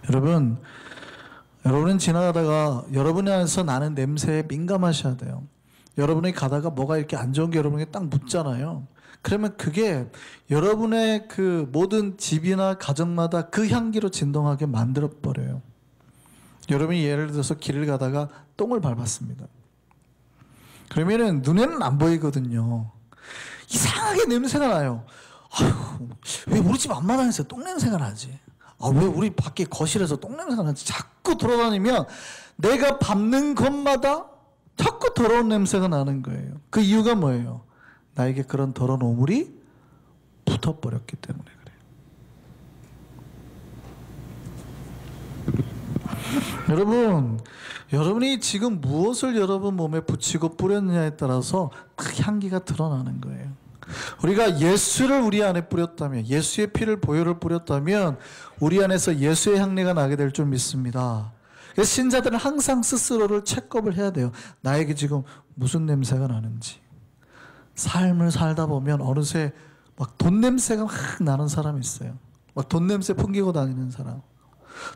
여러분은 지나가다가 여러분 안에서 나는 냄새에 민감하셔야 돼요. 여러분이 가다가 뭐가 이렇게 안 좋은 게 여러분에게 딱 묻잖아요. 그러면 그게 여러분의 그 모든 집이나 가정마다 그 향기로 진동하게 만들어버려요. 여러분이 예를 들어서 길을 가다가 똥을 밟았습니다. 그러면은 눈에는 안 보이거든요. 이상하게 냄새가 나요. 아휴, 왜 우리 집 앞마당에서 똥 냄새가 나지? 왜 우리 밖에 거실에서 똥 냄새가 나지? 자꾸 돌아다니면 내가 밟는 것마다 자꾸 더러운 냄새가 나는 거예요. 그 이유가 뭐예요? 나에게 그런 더러운 오물이 붙어버렸기 때문에 그래요. 여러분이 지금 무엇을 여러분 몸에 붙이고 뿌렸느냐에 따라서 그 향기가 드러나는 거예요. 우리가 예수를 우리 안에 뿌렸다면, 예수의 피를 보혈을 뿌렸다면 우리 안에서 예수의 향내가 나게 될 줄 믿습니다. 그래서 신자들은 항상 스스로를 체크업을 해야 돼요. 나에게 지금 무슨 냄새가 나는지. 삶을 살다 보면 어느새 막 돈 냄새가 막 나는 사람이 있어요. 막 돈 냄새 풍기고 다니는 사람.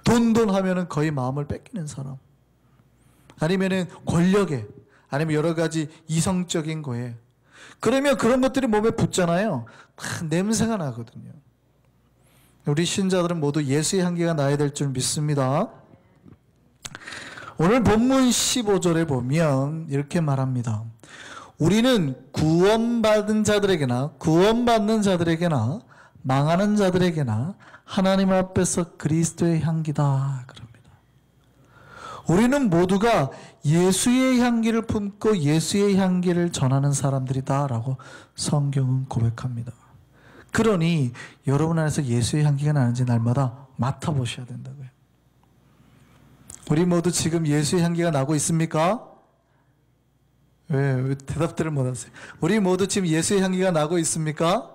돈 하면은 거의 마음을 뺏기는 사람. 아니면은 권력에, 아니면 여러 가지 이성적인 거에. 그러면 그런 것들이 몸에 붙잖아요. 냄새가 나거든요. 우리 신자들은 모두 예수의 향기가 나야 될 줄 믿습니다. 오늘 본문 15절에 보면 이렇게 말합니다. 우리는 구원받은 자들에게나 구원받는 자들에게나 망하는 자들에게나 하나님 앞에서 그리스도의 향기다 그럽니다. 우리는 모두가 예수의 향기를 품고 예수의 향기를 전하는 사람들이다 라고 성경은 고백합니다. 그러니 여러분 안에서 예수의 향기가 나는지 날마다 맡아보셔야 된다고요. 우리 모두 지금 예수의 향기가 나고 있습니까? 왜 대답들을 못하세요? 우리 모두 지금 예수의 향기가 나고 있습니까?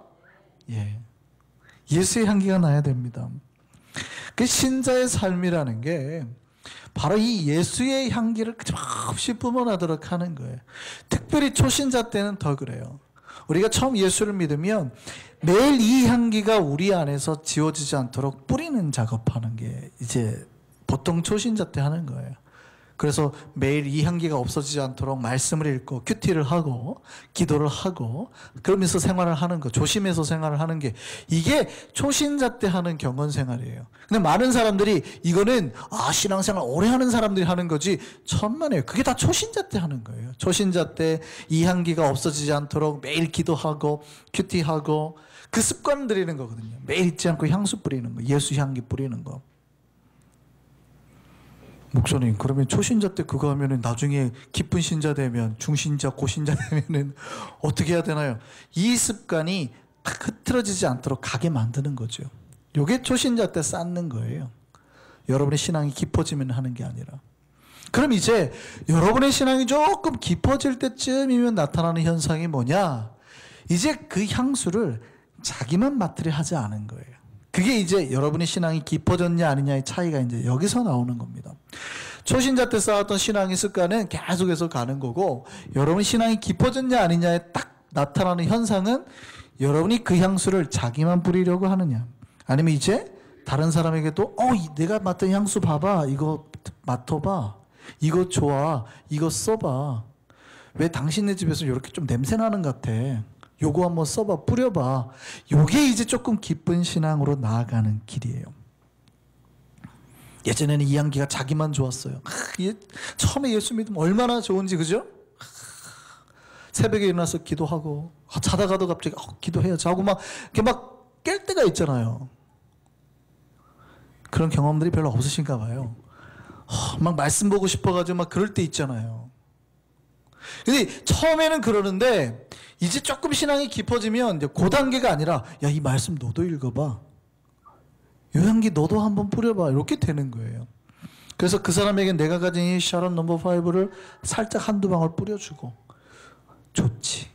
예. 예수의 향기가 나야 됩니다. 그 신자의 삶이라는 게 바로 이 예수의 향기를 없이 뿜어나도록 하는 거예요. 특별히 초신자 때는 더 그래요. 우리가 처음 예수를 믿으면 매일 이 향기가 우리 안에서 지워지지 않도록 뿌리는 작업하는 게 이제 보통 초신자 때 하는 거예요. 그래서 매일 이 향기가 없어지지 않도록 말씀을 읽고 큐티를 하고 기도를 하고 그러면서 생활을 하는 거, 조심해서 생활을 하는 게 이게 초신자 때 하는 경건 생활이에요. 근데 많은 사람들이 이거는 신앙생활 오래 하는 사람들이 하는 거지 천만에요. 그게 다 초신자 때 하는 거예요. 초신자 때 이 향기가 없어지지 않도록 매일 기도하고 큐티하고 그 습관 들이는 거거든요. 매일 잊지 않고 향수 뿌리는 거, 예수 향기 뿌리는 거. 목사님, 그러면 초신자 때 그거 하면은 나중에 깊은 신자 되면, 중신자, 고신자 되면은 어떻게 해야 되나요? 이 습관이 흐트러지지 않도록 가게 만드는 거죠. 요게 초신자 때 쌓는 거예요. 여러분의 신앙이 깊어지면 하는 게 아니라. 그럼 이제 여러분의 신앙이 조금 깊어질 때쯤이면 나타나는 현상이 뭐냐? 이제 그 향수를 자기만 맡으려 하지 않은 거예요. 그게 이제 여러분의 신앙이 깊어졌냐 아니냐의 차이가 이제 여기서 나오는 겁니다. 초신자 때 쌓았던 신앙의 습관은 계속해서 가는 거고, 여러분 신앙이 깊어졌냐 아니냐에 딱 나타나는 현상은 여러분이 그 향수를 자기만 뿌리려고 하느냐, 아니면 이제 다른 사람에게도 내가 맡은 향수 봐봐, 이거 맡아봐, 이거 좋아, 이거 써봐, 왜 당신네 집에서 이렇게 좀 냄새 나는 것 같아, 요거 한번 써봐, 뿌려봐. 요게 이제 조금 깊은 신앙으로 나아가는 길이에요. 예전에는 이 향기가 자기만 좋았어요. 처음에 예수 믿으면 얼마나 좋은지, 그죠? 새벽에 일어나서 기도하고, 자다가도 갑자기 기도해야지 하고 이렇게 막 깰 때가 있잖아요. 그런 경험들이 별로 없으신가 봐요. 막 말씀 보고 싶어가지고 막 그럴 때 있잖아요. 근데 처음에는 그러는데 이제 조금 신앙이 깊어지면 이제 그 단계가 아니라, 야, 이 말씀 너도 읽어봐, 이 향기 너도 한번 뿌려봐, 이렇게 되는 거예요. 그래서 그 사람에게 내가 가진 이 샤론 넘버 5를 살짝 한두 방울 뿌려주고, 좋지,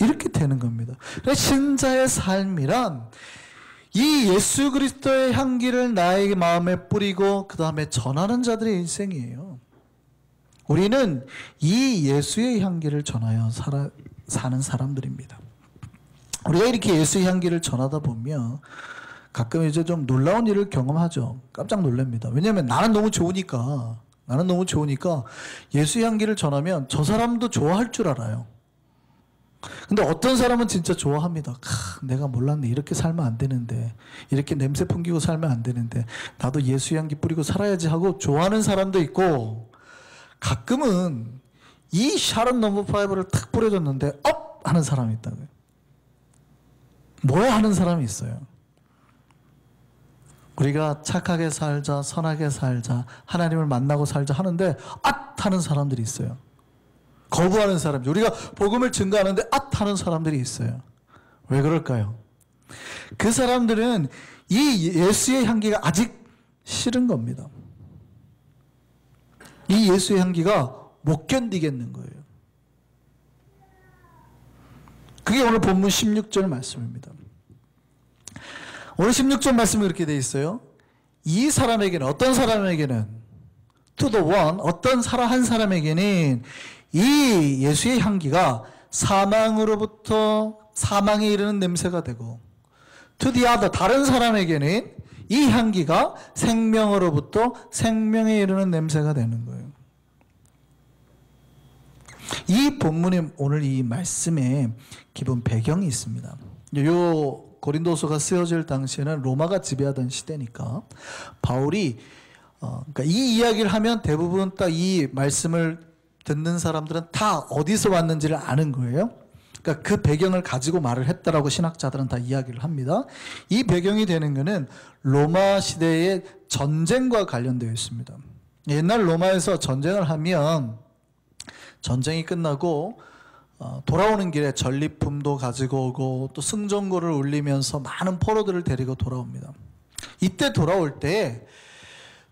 이렇게 되는 겁니다. 그래서 신자의 삶이란 이 예수 그리스도의 향기를 나의 마음에 뿌리고 그 다음에 전하는 자들의 인생이에요. 우리는 이 예수의 향기를 전하여 사는 사람들입니다. 우리가 이렇게 예수의 향기를 전하다 보면 가끔 이제 좀 놀라운 일을 경험하죠. 깜짝 놀랍니다. 왜냐하면 나는 너무 좋으니까 예수의 향기를 전하면 저 사람도 좋아할 줄 알아요. 근데 어떤 사람은 진짜 좋아합니다. 내가 몰랐네. 이렇게 살면 안 되는데, 이렇게 냄새 풍기고 살면 안 되는데, 나도 예수의 향기 뿌리고 살아야지 하고 좋아하는 사람도 있고, 가끔은 이 샤론 넘버 5를 탁 뿌려줬는데 업! 하는 사람이 있다고요. 뭐야 하는 사람이 있어요. 우리가 착하게 살자, 선하게 살자, 하나님을 만나고 살자 하는데 앗! 하는 사람들이 있어요. 거부하는 사람들. 우리가 복음을 증거하는데 앗! 하는 사람들이 있어요. 왜 그럴까요? 그 사람들은 이 예수의 향기가 아직 싫은 겁니다. 이 예수의 향기가 못 견디겠는 거예요. 그게 오늘 본문 16절 말씀입니다. 오늘 16절 말씀이 그렇게 되어 있어요. 이 사람에게는, 어떤 사람에게는, to the one, 어떤 한 사람에게는 이 예수의 향기가 사망으로부터 사망에 이르는 냄새가 되고, to the other, 다른 사람에게는 이 향기가 생명으로부터 생명에 이르는 냄새가 되는 거예요. 이 본문에 오늘 이 말씀에 기본 배경이 있습니다. 요 고린도서가 쓰여질 당시에는 로마가 지배하던 시대니까 바울이 그러니까 이 이야기를 하면 대부분 딱 이 말씀을 듣는 사람들은 다 어디서 왔는지를 아는 거예요. 그러니까 그 배경을 가지고 말을 했다라고 신학자들은 다 이야기를 합니다. 이 배경이 되는 것은 로마 시대의 전쟁과 관련되어 있습니다. 옛날 로마에서 전쟁을 하면 전쟁이 끝나고 돌아오는 길에 전리품도 가지고 오고 또 승전고를 울리면서 많은 포로들을 데리고 돌아옵니다. 이때 돌아올 때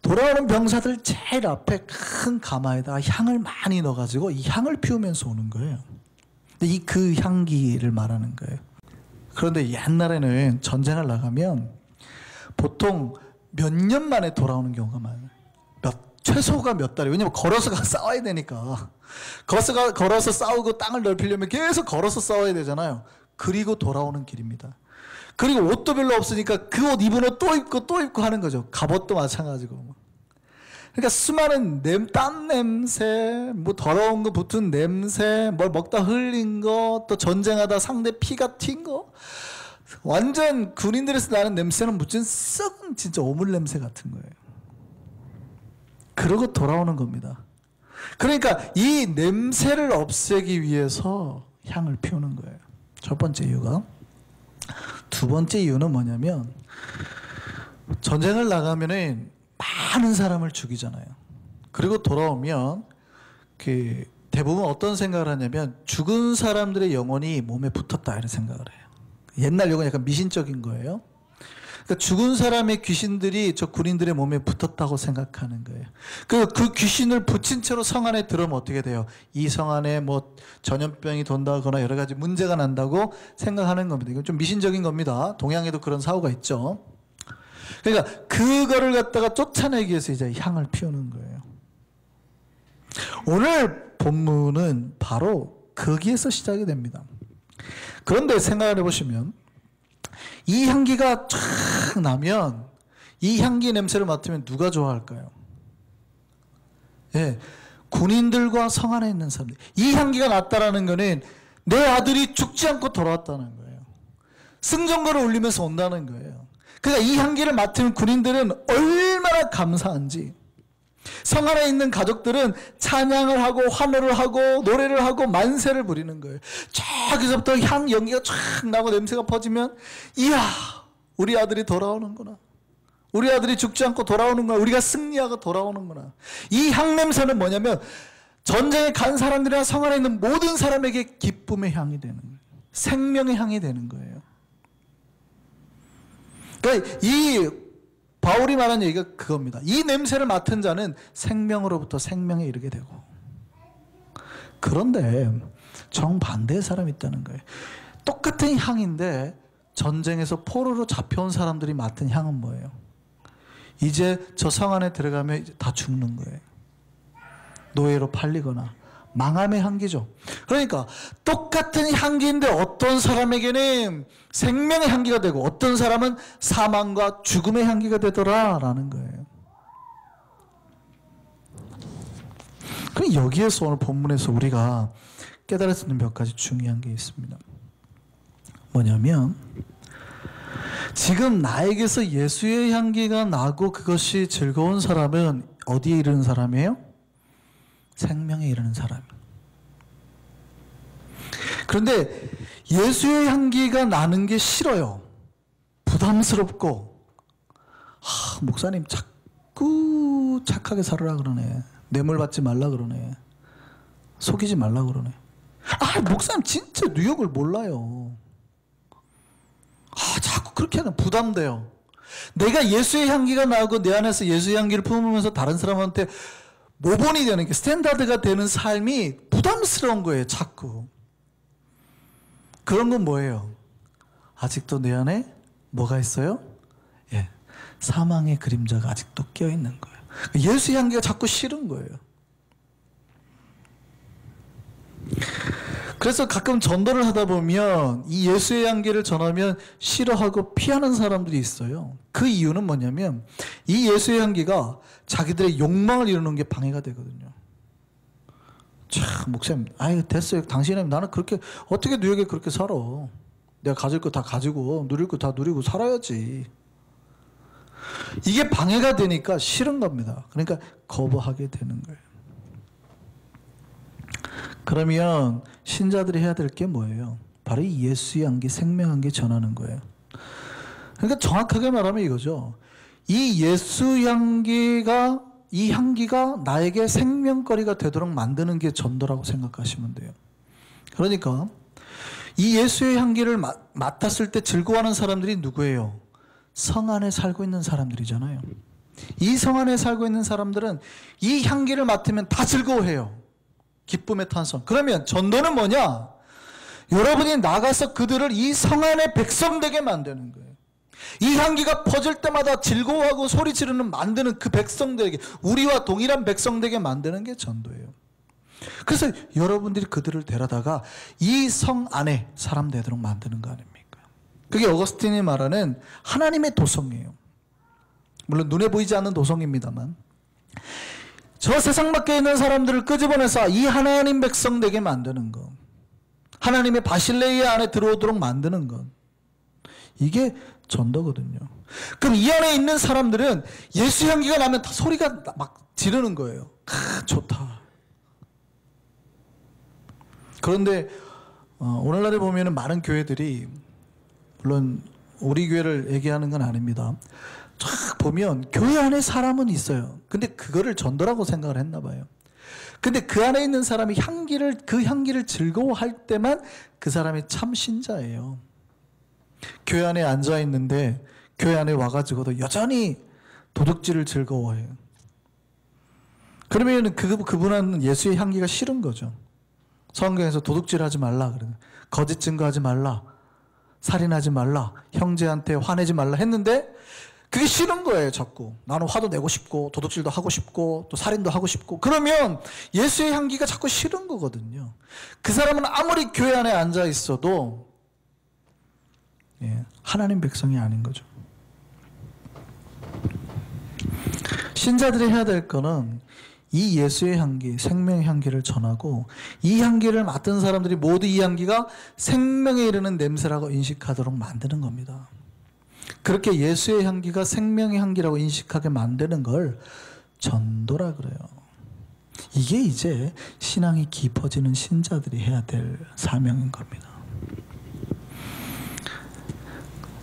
돌아오는 병사들 제일 앞에 큰 가마에다가 향을 많이 넣어가지고 이 향을 피우면서 오는 거예요. 근데 그 향기를 말하는 거예요. 그런데 옛날에는 전쟁을 나가면 보통 몇 년 만에 돌아오는 경우가 많아요. 최소가 몇 달이에요. 왜냐면 걸어서 싸워야 되니까. 걸어서 싸우고 땅을 넓히려면 계속 걸어서 싸워야 되잖아요. 그리고 돌아오는 길입니다. 그리고 옷도 별로 없으니까 그 옷 입은 옷 또 입고 하는 거죠. 갑옷도 마찬가지고. 그러니까 수많은 땀 냄새, 뭐 더러운 거 붙은 냄새, 뭘 먹다 흘린 거, 또 전쟁하다 상대 피가 튄 거, 완전 군인들에서 나는 냄새는 무슨 썩은 진짜 오물 냄새 같은 거예요. 그러고 돌아오는 겁니다. 그러니까 이 냄새를 없애기 위해서 향을 피우는 거예요. 첫 번째 이유가. 두 번째 이유는 뭐냐면 전쟁을 나가면은 많은 사람을 죽이잖아요. 그리고 돌아오면 대부분 어떤 생각을 하냐면 죽은 사람들의 영혼이 몸에 붙었다 이런 생각을 해요. 옛날 영혼 약간 미신적인 거예요. 그러니까 죽은 사람의 귀신들이 저 군인들의 몸에 붙었다고 생각하는 거예요. 그 귀신을 붙인 채로 성 안에 들어오면 어떻게 돼요? 이 성 안에 뭐 전염병이 돈다거나 여러 가지 문제가 난다고 생각하는 겁니다. 이건 좀 미신적인 겁니다. 동양에도 그런 사고가 있죠. 그러니까 그거를 갖다가 쫓아내기 위해서 이제 향을 피우는 거예요. 오늘 본문은 바로 거기에서 시작이 됩니다. 그런데 생각을 해보시면 이 향기가 쫙 나면 이 향기 냄새를 맡으면 누가 좋아할까요? 예, 군인들과 성 안에 있는 사람들. 이 향기가 났다라는 거는 내 아들이 죽지 않고 돌아왔다는 거예요. 승전거를 울리면서 온다는 거예요. 그러니까 이 향기를 맡은 군인들은 얼마나 감사한지, 성 안에 있는 가족들은 찬양을 하고 환호를 하고 노래를 하고 만세를 부리는 거예요. 저기서부터 향 연기가 쫙 나고 냄새가 퍼지면 이야, 우리 아들이 돌아오는구나. 우리 아들이 죽지 않고 돌아오는구나. 우리가 승리하고 돌아오는구나. 이 향 냄새는 뭐냐면 전쟁에 간 사람들이나 성 안에 있는 모든 사람에게 기쁨의 향이 되는 거예요. 생명의 향이 되는 거예요. 그러니까 이 바울이 말한 얘기가 그겁니다. 이 냄새를 맡은 자는 생명으로부터 생명에 이르게 되고. 그런데 정반대의 사람이 있다는 거예요. 똑같은 향인데 전쟁에서 포로로 잡혀온 사람들이 맡은 향은 뭐예요? 이제 저 성 안에 들어가면 이제 다 죽는 거예요. 노예로 팔리거나 망함의 향기죠. 그러니까 똑같은 향기인데 어떤 사람에게는 생명의 향기가 되고 어떤 사람은 사망과 죽음의 향기가 되더라라는 거예요. 그럼 여기에서 오늘 본문에서 우리가 깨달을 수 있는 몇 가지 중요한 게 있습니다. 뭐냐면 지금 나에게서 예수의 향기가 나고 그것이 즐거운 사람은 어디에 이르는 사람이에요? 생명에 이르는 사람. 그런데 예수의 향기가 나는 게 싫어요. 부담스럽고 목사님 자꾸 착하게 살으라 그러네. 뇌물 받지 말라 그러네. 속이지 말라 그러네. 목사님 진짜 뉴욕을 몰라요. 자꾸 그렇게 하면 부담돼요. 내가 예수의 향기가 나고 내 안에서 예수의 향기를 품으면서 다른 사람한테 모본이 되는 게 스탠다드가 되는 삶이 부담스러운 거예요. 자꾸. 그런 건 뭐예요? 아직도 내 안에 뭐가 있어요? 사망의 그림자가 아직도 껴있는 거예요. 예수의 향기가 자꾸 싫은 거예요. 그래서 가끔 전도를 하다 보면 이 예수의 향기를 전하면 싫어하고 피하는 사람들이 있어요. 그 이유는 뭐냐면 이 예수의 향기가 자기들의 욕망을 이루는 게 방해가 되거든요. 참 목사님 됐어요. 당신은 나는 그렇게 어떻게 뉴욕에 그렇게 살아. 내가 가질 거 다 가지고 누릴 거 다 누리고 살아야지. 이게 방해가 되니까 싫은 겁니다. 그러니까 거부하게 되는 거예요. 그러면 신자들이 해야 될 게 뭐예요? 바로 이 예수의 향기, 생명 향기 전하는 거예요. 그러니까 정확하게 말하면 이거죠. 이 예수 향기가, 이 향기가 나에게 생명거리가 되도록 만드는 게 전도라고 생각하시면 돼요. 그러니까 이 예수의 향기를 맡았을 때 즐거워하는 사람들이 누구예요? 성 안에 살고 있는 사람들이잖아요. 이 성 안에 살고 있는 사람들은 이 향기를 맡으면 다 즐거워해요. 기쁨의 탄성. 그러면 전도는 뭐냐? 여러분이 나가서 그들을 이 성 안의 백성 되게 만드는 거예요. 이 향기가 퍼질 때마다 즐거워하고 소리 지르는 만드는 그 백성들에게, 우리와 동일한 백성 되게 만드는 게 전도예요. 그래서 여러분들이 그들을 데려다가 이 성 안에 사람 되도록 만드는 거 아닙니까? 그게 어거스틴이 말하는 하나님의 도성이에요. 물론 눈에 보이지 않는 도성입니다만 저 세상 밖에 있는 사람들을 끄집어내서 이 하나님 백성 되게 만드는 것, 하나님의 바실레이아 안에 들어오도록 만드는 것, 이게 전도거든요. 그럼 이 안에 있는 사람들은 예수 향기가 나면 다 소리가 막 지르는 거예요. 좋다. 그런데 오늘날에 보면은 많은 교회들이, 물론 우리 교회를 얘기하는 건 아닙니다. 쫙 보면 교회 안에 사람은 있어요. 근데 그거를 전도라고 생각을 했나 봐요. 근데 그 안에 있는 사람이 그 향기를 즐거워할 때만 그 사람이 참 신자예요. 교회 안에 앉아 있는데 교회 안에 와가지고도 여전히 도둑질을 즐거워해요. 그러면 그분은 예수의 향기가 싫은 거죠. 성경에서 도둑질하지 말라 그래요. 거짓 증거하지 말라, 살인하지 말라, 형제한테 화내지 말라 했는데 그게 싫은 거예요. 자꾸 나는 화도 내고 싶고 도둑질도 하고 싶고 또 살인도 하고 싶고, 그러면 예수의 향기가 자꾸 싫은 거거든요. 그 사람은 아무리 교회 안에 앉아 있어도 하나님 백성이 아닌 거죠. 신자들이 해야 될 거는 이 예수의 향기, 생명의 향기를 전하고, 이 향기를 맡은 사람들이 모두 이 향기가 생명에 이르는 냄새라고 인식하도록 만드는 겁니다. 그렇게 예수의 향기가 생명의 향기라고 인식하게 만드는 걸 전도라 그래요. 이게 이제 신앙이 깊어지는 신자들이 해야 될 사명인 겁니다.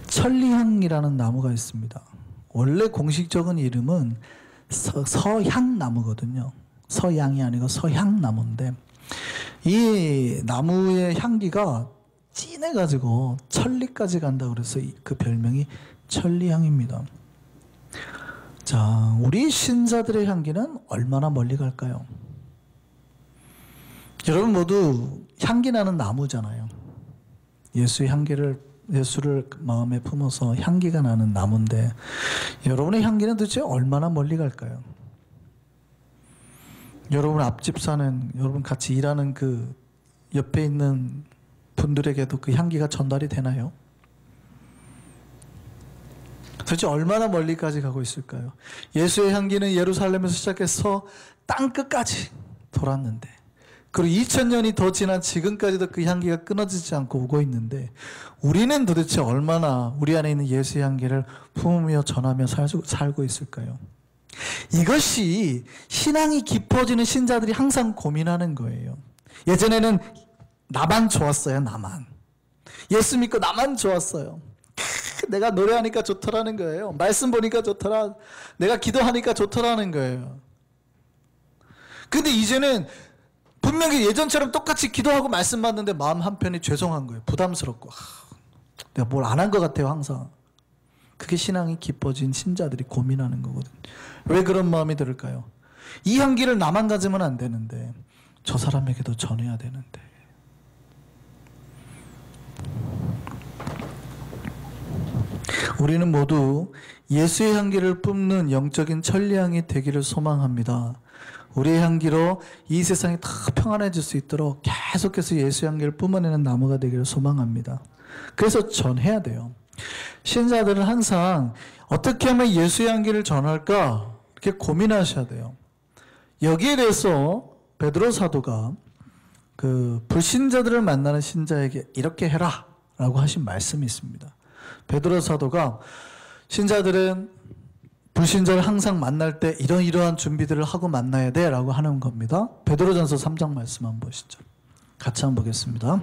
천리향이라는 나무가 있습니다. 원래 공식적인 이름은 서향나무거든요. 서양이 아니고 서향나무인데, 이 나무의 향기가 진해가지고 천리까지 간다고 그래서 그 별명이 천리향입니다. 자, 우리 신자들의 향기는 얼마나 멀리 갈까요? 여러분 모두 향기 나는 나무잖아요. 예수를 마음에 품어서 향기가 나는 나무인데, 여러분의 향기는 도대체 얼마나 멀리 갈까요? 여러분 앞집 사는, 여러분 같이 일하는 그 옆에 있는 분들에게도 그 향기가 전달이 되나요? 도대체 얼마나 멀리까지 가고 있을까요? 예수의 향기는 예루살렘에서 시작해서 땅 끝까지 돌았는데, 그리고 2000년이 더 지난 지금까지도 그 향기가 끊어지지 않고 오고 있는데, 우리는 도대체 얼마나 우리 안에 있는 예수의 향기를 품으며 전하며 살고 있을까요? 이것이 신앙이 깊어지는 신자들이 항상 고민하는 거예요. 예전에는 나만 좋았어요. 나만. 예수 믿고 나만 좋았어요. 내가 노래하니까 좋더라는 거예요. 말씀 보니까 좋더라. 내가 기도하니까 좋더라는 거예요. 근데 이제는 분명히 예전처럼 똑같이 기도하고 말씀 받는데 마음 한편이 죄송한 거예요. 부담스럽고. 내가 뭘 안 한 것 같아요. 항상. 그게 신앙이 깊어진 신자들이 고민하는 거거든요. 왜 그런 마음이 들을까요? 이 향기를 나만 가지면 안 되는데 저 사람에게도 전해야 되는데. 우리는 모두 예수의 향기를 뿜는 영적인 천리향이 되기를 소망합니다. 우리의 향기로 이 세상이 다 평안해질 수 있도록 계속해서 예수의 향기를 뿜어내는 나무가 되기를 소망합니다. 그래서 전해야 돼요. 신자들은 항상 어떻게 하면 예수의 향기를 전할까 이렇게 고민하셔야 돼요. 여기에 대해서 베드로 사도가 그 불신자들을 만나는 신자에게 이렇게 해라 라고 하신 말씀이 있습니다. 베드로 사도가 신자들은 불신자를 항상 만날 때 이러한 준비들을 하고 만나야 돼 라고 하는 겁니다. 베드로전서 3장 말씀 한번 보시죠. 같이 한번 보겠습니다.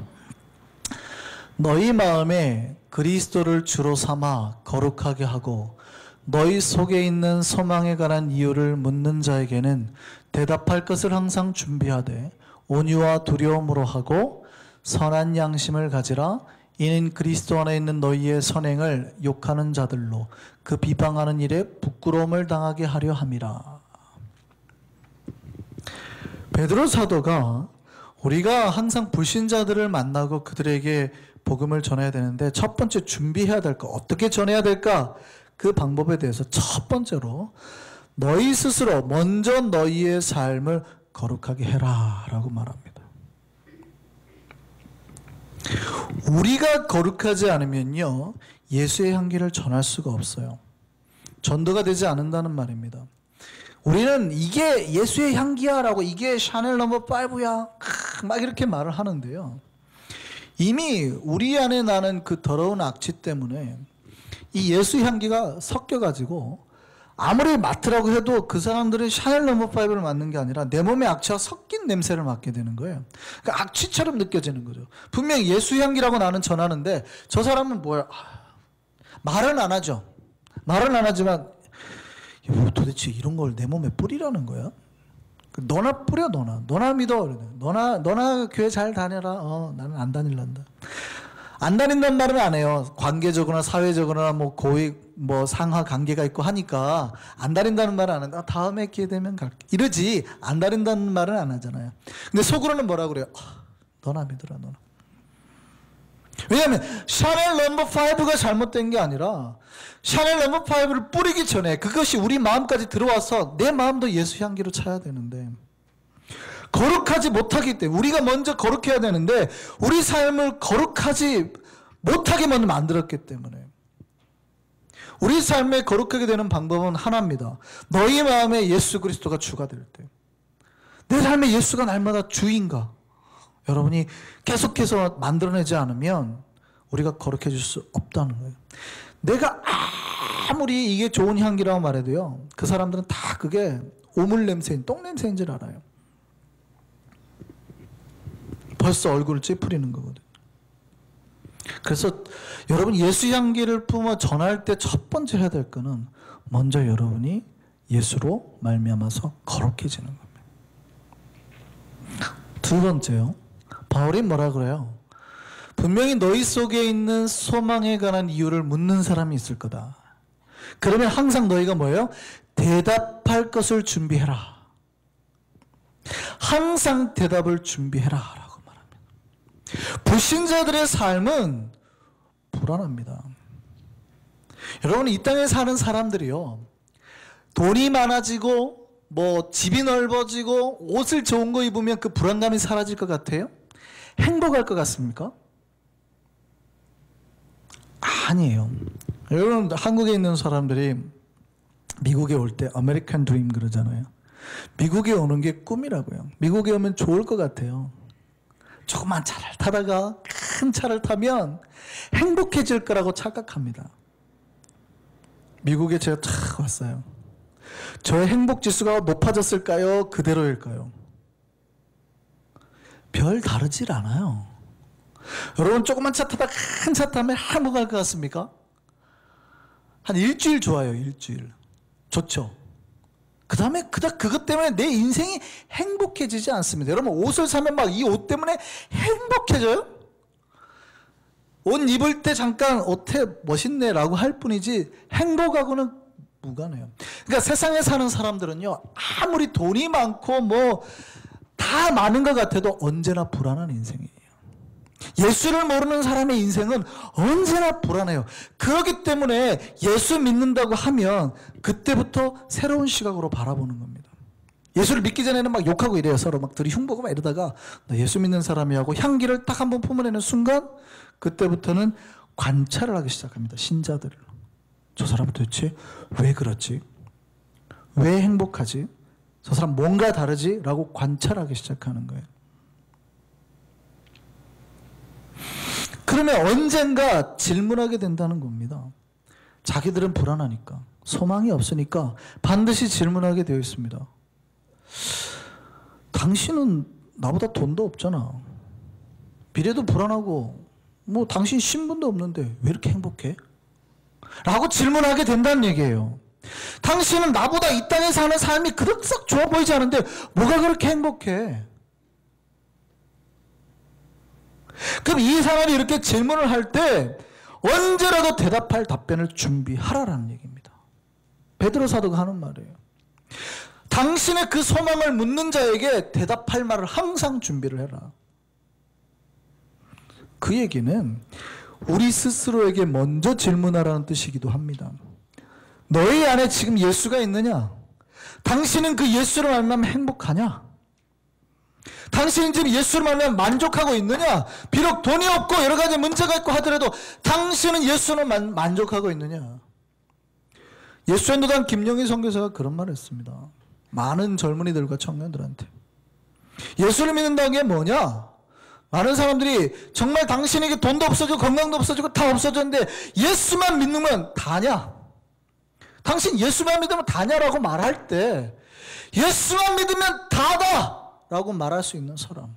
너희 마음에 그리스도를 주로 삼아 거룩하게 하고 너희 속에 있는 소망에 관한 이유를 묻는 자에게는 대답할 것을 항상 준비하되 온유와 두려움으로 하고 선한 양심을 가지라. 이는 그리스도 안에 있는 너희의 선행을 욕하는 자들로 그 비방하는 일에 부끄러움을 당하게 하려 함이라. 베드로 사도가 우리가 항상 불신자들을 만나고 그들에게 복음을 전해야 되는데 첫 번째 준비해야 될 거, 어떻게 전해야 될까? 그 방법에 대해서 첫 번째로 너희 스스로 먼저 너희의 삶을 거룩하게 해라 라고 말합니다. 우리가 거룩하지 않으면요 예수의 향기를 전할 수가 없어요. 전도가 되지 않는다는 말입니다. 우리는 이게 예수의 향기야 라고, 이게 샤넬 넘버 5야 막 이렇게 말을 하는데요, 이미 우리 안에 나는 그 더러운 악취 때문에 이 예수 향기가 섞여가지고 아무리 맡으라고 해도 그 사람들은 샤넬 넘버 5를 맡는 게 아니라 내 몸에 악취와 섞인 냄새를 맡게 되는 거예요. 그러니까 악취처럼 느껴지는 거죠. 분명히 예수 향기라고 나는 전하는데 저 사람은 뭐야? 말은 안 하죠. 말은 안 하지만 도대체 이런 걸 내 몸에 뿌리라는 거야? 너나 뿌려. 너나 믿어. 너나 교회 잘 다녀라. 나는 안 다닐란다. 안 다닌다는 말은 안 해요. 관계적으로나 사회적으로나 뭐 고위 뭐 상하 관계가 있고 하니까 안 다닌다는 말은 안 한다. 다음에 기회 되면 갈게. 이러지 안 다닌다는 말은 안 하잖아요. 근데 속으로는 뭐라 그래요? 너나 믿어라. 너나. 왜냐하면 샤넬 넘버 5가 잘못된 게 아니라 샤넬 넘버 5를 뿌리기 전에 그것이 우리 마음까지 들어와서 내 마음도 예수 향기로 차야 되는데 거룩하지 못하기 때문에 우리가 먼저 거룩해야 되는데 우리 삶을 거룩하지 못하게 먼저 만들었기 때문에 우리 삶에 거룩하게 되는 방법은 하나입니다. 너희 마음에 예수 그리스도가 주가 될 때, 내 삶에 예수가 날마다 주인가 여러분이 계속해서 만들어내지 않으면 우리가 거룩해질 수 없다는 거예요. 내가 아무리 이게 좋은 향기라고 말해도요 그 사람들은 다 그게 오물 냄새인 똥 냄새인 줄 알아요. 벌써 얼굴을 찌푸리는 거거든요. 그래서 여러분 예수 향기를 품어 전할 때 첫 번째 해야 될 거는 먼저 여러분이 예수로 말미암아서 거룩해지는 겁니다. 두 번째요, 바울이 뭐라 그래요? 분명히 너희 속에 있는 소망에 관한 이유를 묻는 사람이 있을 거다. 그러면 항상 너희가 뭐예요? 대답할 것을 준비해라. 항상 대답을 준비해라 라고 말합니다. 불신자들의 삶은 불안합니다. 여러분 이 땅에 사는 사람들이요 돈이 많아지고 뭐 집이 넓어지고 옷을 좋은 거 입으면 그 불안감이 사라질 것 같아요? 행복할 것 같습니까? 아니에요. 여러분, 한국에 있는 사람들이 미국에 올 때 아메리칸 드림 그러잖아요. 미국에 오는 게 꿈이라고요. 미국에 오면 좋을 것 같아요. 조그만 차를 타다가 큰 차를 타면 행복해질 거라고 착각합니다. 미국에 제가 탁 왔어요. 저의 행복 지수가 높아졌을까요? 그대로일까요? 별 다르질 않아요. 여러분, 조그만 차 타다 큰 차 타면 행복할 것 같습니까? 한 일주일 좋아요. 일주일 좋죠. 그 다음에 그것 때문에 내 인생이 행복해지지 않습니다. 여러분, 옷을 사면 막 이 옷 때문에 행복해져요? 옷 입을 때 잠깐 옷에 멋있네 라고 할 뿐이지 행복하고는 무관해요. 그러니까 세상에 사는 사람들은요, 아무리 돈이 많고 뭐 다 많은 것 같아도 언제나 불안한 인생이에요. 예수를 모르는 사람의 인생은 언제나 불안해요. 그렇기 때문에 예수 믿는다고 하면 그때부터 새로운 시각으로 바라보는 겁니다. 예수를 믿기 전에는 막 욕하고 이래요. 서로 막 둘이 흉보고 막 이러다가 나 예수 믿는 사람이 하고 향기를 딱 한번 품어내는 순간 그때부터는 관찰을 하기 시작합니다. 신자들을. 저 사람은 도대체 왜 그렇지? 왜 행복하지? 저 사람 뭔가 다르지? 라고 관찰하기 시작하는 거예요. 그러면 언젠가 질문하게 된다는 겁니다. 자기들은 불안하니까, 소망이 없으니까 반드시 질문하게 되어 있습니다. 당신은 나보다 돈도 없잖아. 미래도 불안하고 뭐 당신 신분도 없는데 왜 이렇게 행복해? 라고 질문하게 된다는 얘기예요. 당신은 나보다 이 땅에 사는 삶이 그럭 좋아 보이지 않은데 뭐가 그렇게 행복해? 그럼 이 사람이 이렇게 질문을 할 때 언제라도 대답할 답변을 준비하라라는 얘기입니다. 베드로 사도가 하는 말이에요. 당신의 그 소망을 묻는 자에게 대답할 말을 항상 준비를 해라. 그 얘기는 우리 스스로에게 먼저 질문하라는 뜻이기도 합니다. 너희 안에 지금 예수가 있느냐? 당신은 그 예수를 만나면 행복하냐? 당신은 지금 예수를 만나면 만족하고 있느냐? 비록 돈이 없고 여러 가지 문제가 있고 하더라도 당신은 예수를 만족하고 있느냐? 예수전도단 김영희 선교사가 그런 말을 했습니다. 많은 젊은이들과 청년들한테. 예수를 믿는다는 게 뭐냐? 많은 사람들이 정말 당신에게 돈도 없어지고 건강도 없어지고 다 없어졌는데 예수만 믿으면 다냐? 당신 예수만 믿으면 다냐라고 말할 때 예수만 믿으면 다다! 라고 말할 수 있는 사람.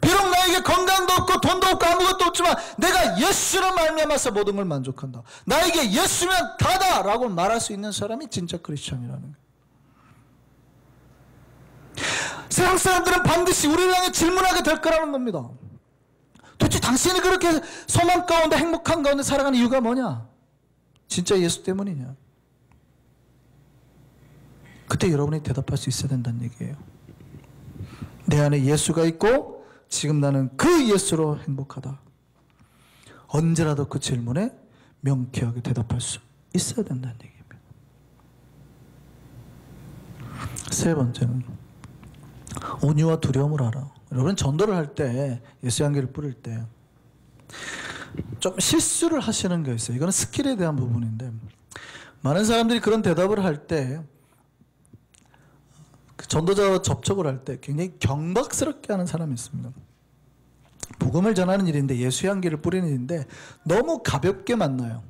비록 나에게 건강도 없고 돈도 없고 아무것도 없지만 내가 예수를 말미암아서 모든 걸 만족한다. 나에게 예수면 다다! 라고 말할 수 있는 사람이 진짜 크리스천이라는 거예요. 세상 사람들은 반드시 우리를 향해 질문하게 될 거라는 겁니다. 도대체 당신이 그렇게 소망 가운데 행복한 가운데 살아가는 이유가 뭐냐? 진짜 예수 때문이냐? 그때 여러분이 대답할 수 있어야 된다는 얘기예요. 내 안에 예수가 있고 지금 나는 그 예수로 행복하다. 언제라도 그 질문에 명쾌하게 대답할 수 있어야 된다는 얘기입니다. 세 번째는 온유와 두려움을 알아. 여러분 전도를 할 때 예수 향기를 뿌릴 때 좀 실수를 하시는 게 있어요. 이거는 스킬에 대한 부분인데 많은 사람들이 그런 대답을 할 때 전도자와 접촉을 할 때 굉장히 경박스럽게 하는 사람이 있습니다. 복음을 전하는 일인데 예수 향기를 뿌리는 일인데 너무 가볍게 만나요.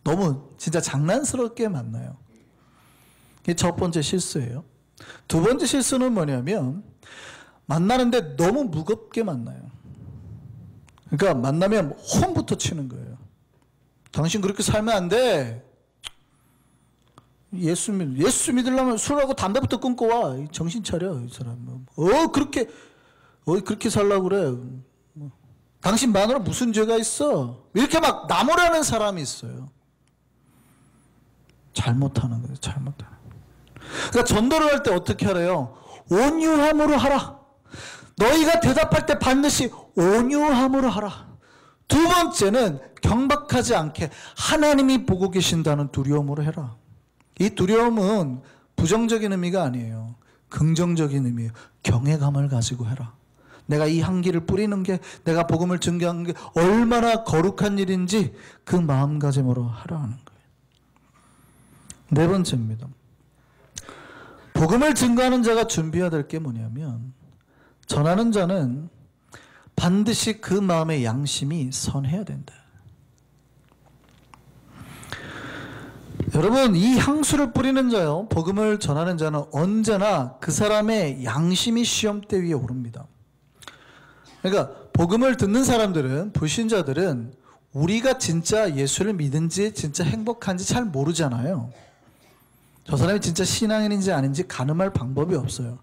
너무 진짜 장난스럽게 만나요. 이게 첫 번째 실수예요. 두 번째 실수는 뭐냐면 만나는데 너무 무겁게 만나요. 그러니까 만나면 홈부터 치는 거예요. 당신 그렇게 살면 안 돼. 예수 믿으려면 술하고 담배부터 끊고 와. 정신 차려, 이 사람. 그렇게 살라고 그래. 당신 마누라 무슨 죄가 있어? 이렇게 막 나무라는 사람이 있어요. 잘못하는 거예요, 잘못하는 거예요. 그러니까 전도를 할 때 어떻게 하래요? 온유함으로 하라. 너희가 대답할 때 반드시 온유함으로 하라. 두 번째는 경박하지 않게 하나님이 보고 계신다는 두려움으로 해라. 이 두려움은 부정적인 의미가 아니에요. 긍정적인 의미예요. 경외감을 가지고 해라. 내가 이 향기를 뿌리는 게, 내가 복음을 증거하는 게 얼마나 거룩한 일인지 그 마음가짐으로 하라 하는 거예요. 네 번째입니다. 복음을 증거하는 자가 준비해야 될 게 뭐냐면, 전하는 자는 반드시 그 마음의 양심이 선해야 된다. 여러분, 이 향수를 뿌리는 자요, 복음을 전하는 자는 언제나 그 사람의 양심이 시험대 위에 오릅니다. 그러니까 복음을 듣는 사람들은, 불신자들은 우리가 진짜 예수를 믿은지 진짜 행복한지 잘 모르잖아요. 저 사람이 진짜 신앙인인지 아닌지 가늠할 방법이 없어요.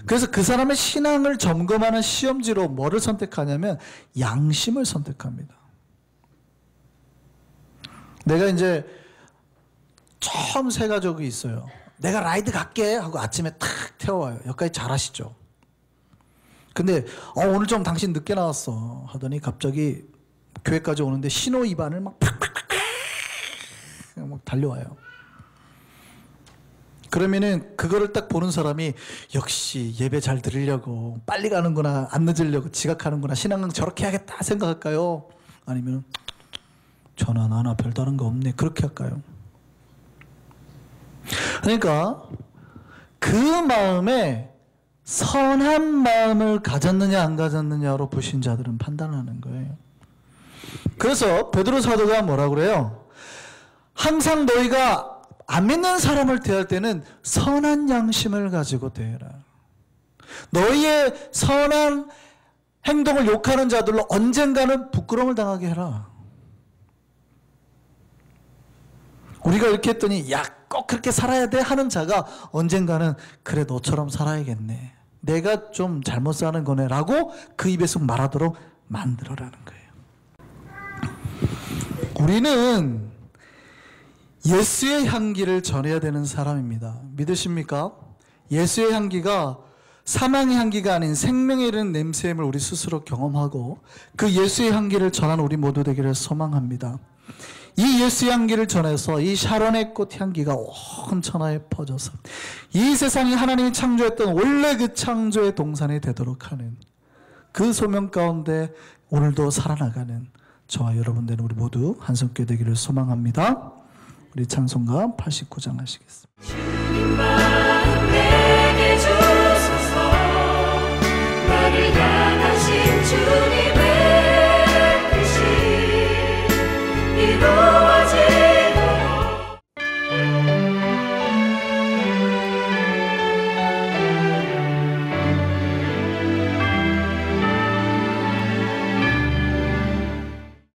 그래서 그 사람의 신앙을 점검하는 시험지로 뭐를 선택하냐면 양심을 선택합니다. 내가 이제 처음 새 가족이 있어요. 내가 라이드 갈게 하고 아침에 탁 태워와요. 여기까지 잘하시죠? 근데 오늘 좀 당신 늦게 나왔어 하더니 갑자기 교회까지 오는데 신호 위반을 막 달려와요. 그러면은 그거를 딱 보는 사람이 역시 예배 잘 드리려고 빨리 가는구나, 안 늦으려고 지각하는구나, 신앙은 저렇게 해야겠다 생각할까요? 아니면 전화 나나 별다른 거 없네 그렇게 할까요? 그러니까 그 마음에 선한 마음을 가졌느냐 안 가졌느냐로 불신자들은 판단하는 거예요. 그래서 베드로 사도가 뭐라고 그래요? 항상 너희가 안 믿는 사람을 대할 때는 선한 양심을 가지고 대해라. 너희의 선한 행동을 욕하는 자들로 언젠가는 부끄러움을 당하게 해라. 우리가 이렇게 했더니 야, 꼭 그렇게 살아야 돼 하는 자가 언젠가는 그래 너처럼 살아야겠네, 내가 좀 잘못 사는 거네 라고 그 입에서 말하도록 만들어라는 거예요. 우리는 예수의 향기를 전해야 되는 사람입니다. 믿으십니까? 예수의 향기가 사망의 향기가 아닌 생명에 이르는 냄새임을 우리 스스로 경험하고 그 예수의 향기를 전하는 우리 모두 되기를 소망합니다. 이 예수의 향기를 전해서 이 샤론의 꽃 향기가 온 천하에 퍼져서 이 세상이 하나님이 창조했던 원래 그 창조의 동산이 되도록 하는 그 소명 가운데 오늘도 살아나가는 저와 여러분 되는 우리 모두 한성교회 되기를 소망합니다. 우리 찬송가 89장 하시겠습니다.